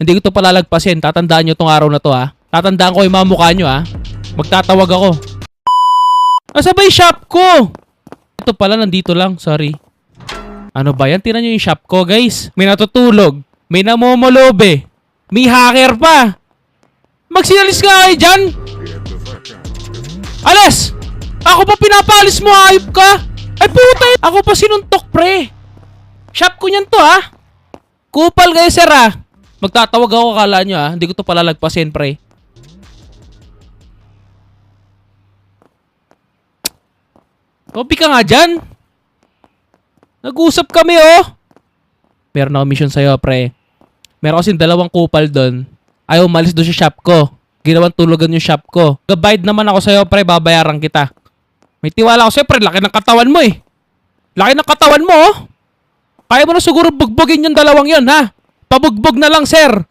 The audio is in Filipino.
Hindi ko to palalagpasin. Tatandaan nyo tong araw na to ha. Tatandaan ko yung mga mukha nyo ha. Magtatawag ako. Asa ba yung shop ko? Ito pala, nandito lang. Sorry. Ano ba yan? Tingnan nyo yung shop ko, guys. May natutulog. May namomolobe. May hacker pa. Magsinalis ka kayo dyan. Alas! Ako pa pinapalis mo, ayop ka. Ay puta, ako pa sinuntok, pre. Shop ko niyan to, ha. Kupal kayo, sir, ha. Magtatawag ako, kala nyo, ha. Hindi ko to palalagpasin, pre. Topi ka nga dyan. Nag-usap kami, oh. Meron ako mission sa'yo, pre. Meron kasing dalawang kupal doon. Ayaw umalis doon sa shop ko. Ginawang tulugan yung shop ko. Gabayad naman ako sa'yo, pre. Babayaran kita. May tiwala ako sa'yo, pre. Laki ng katawan mo, eh. Laki ng katawan mo, oh. Kaya mo na siguro bugbugin yung dalawang yon, ha? Pabugbog na lang, sir.